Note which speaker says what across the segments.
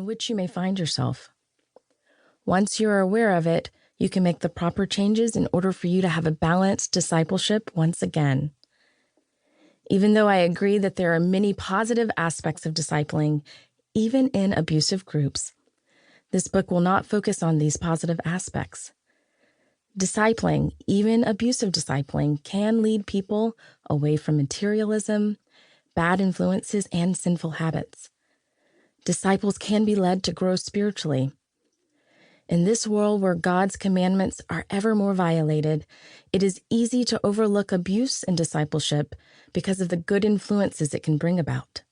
Speaker 1: in which you may find yourself. Once you are aware of it, you can make the proper changes in order for you to have a balanced discipleship once again. Even though I agree that there are many positive aspects of discipling, even in abusive groups, this book will not focus on these positive aspects. Discipling, even abusive discipling, can lead people away from materialism, bad influences, and sinful habits. Disciples can be led to grow spiritually. In this world where God's commandments are ever more violated, it is easy to overlook abuse in discipleship because of the good influences it can bring about.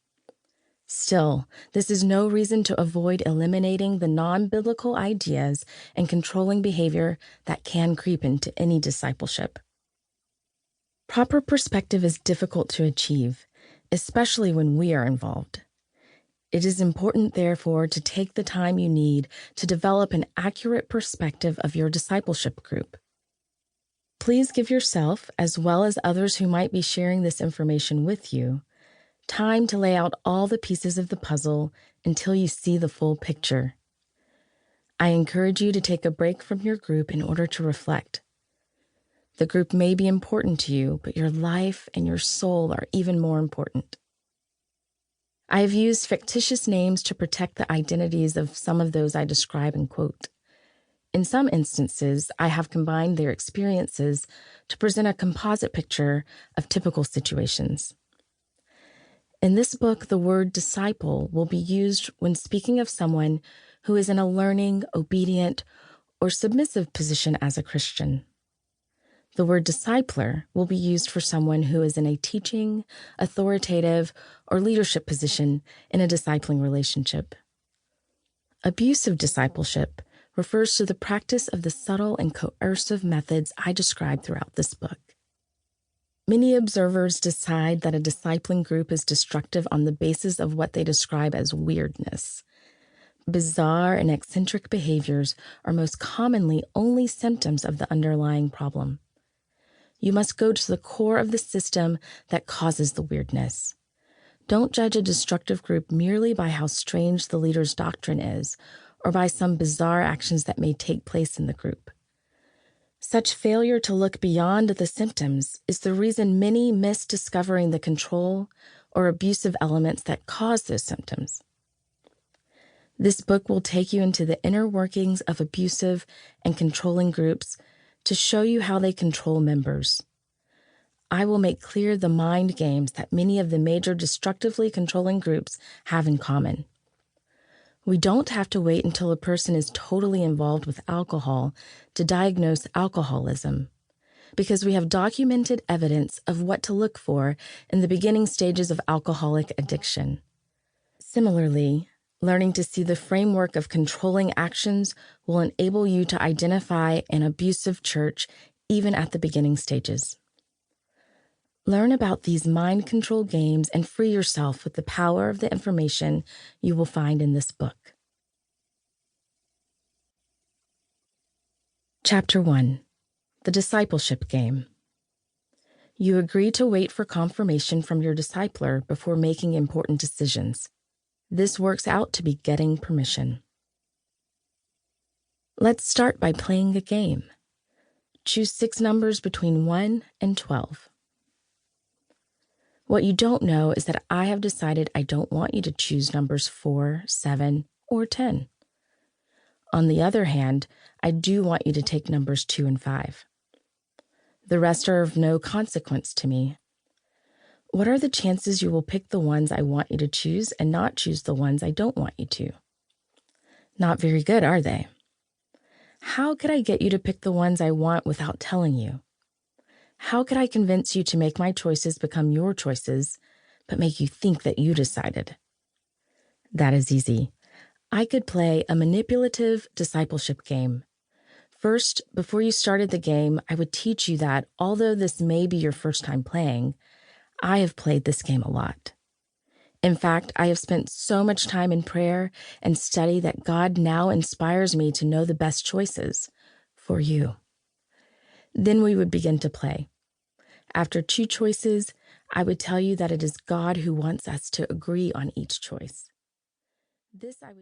Speaker 1: Still, this is no reason to avoid eliminating the non-biblical ideas and controlling behavior that can creep into any discipleship. Proper perspective is difficult to achieve, especially when we are involved. It is important, therefore, to take the time you need to develop an accurate perspective of your discipleship group. Please give yourself, as well as others who might be sharing this information with you, time to lay out all the pieces of the puzzle until you see the full picture. I encourage you to take a break from your group in order to reflect. The group may be important to you, but your life and your soul are even more important. I have used fictitious names to protect the identities of some of those I describe and quote. In some instances, I have combined their experiences to present a composite picture of typical situations. In this book, the word disciple will be used when speaking of someone who is in a learning, obedient, or submissive position as a Christian. The word discipler will be used for someone who is in a teaching, authoritative, or leadership position in a discipling relationship. Abusive discipleship refers to the practice of the subtle and coercive methods I describe throughout this book. Many observers decide that a discipling group is destructive on the basis of what they describe as weirdness. Bizarre and eccentric behaviors are most commonly only symptoms of the underlying problem. You must go to the core of the system that causes the weirdness. Don't judge a destructive group merely by how strange the leader's doctrine is, or by some bizarre actions that may take place in the group. Such failure to look beyond the symptoms is the reason many miss discovering the control or abusive elements that cause those symptoms. This book will take you into the inner workings of abusive and controlling groups to show you how they control members. I will make clear the mind games that many of the major destructively controlling groups have in common. We don't have to wait until a person is totally involved with alcohol to diagnose alcoholism, because we have documented evidence of what to look for in the beginning stages of alcoholic addiction. Similarly, learning to see the framework of controlling actions will enable you to identify an abusive church even at the beginning stages. Learn about these mind control games and free yourself with the power of the information you will find in this book. Chapter 1. The Discipleship Game. You agree to wait for confirmation from your discipler before making important decisions. This works out to be getting permission. Let's start by playing a game. Choose 6 numbers between 1 and 12. What you don't know is that I have decided I don't want you to choose numbers 4, 7, or 10. On the other hand, I do want you to take numbers 2 and 5. The rest are of no consequence to me. What are the chances you will pick the ones I want you to choose and not choose the ones I don't want you to? Not very good, are they? How could I get you to pick the ones I want without telling you? How could I convince you to make my choices become your choices, but make you think that you decided? That is easy. I could play a manipulative discipleship game. First, before you started the game, I would teach you that, although this may be your first time playing, I have played this game a lot. In fact, I have spent so much time in prayer and study that God now inspires me to know the best choices for you. Then we would begin to play. After 2 choices, I would tell you that it is God who wants us to agree on each choice. This I would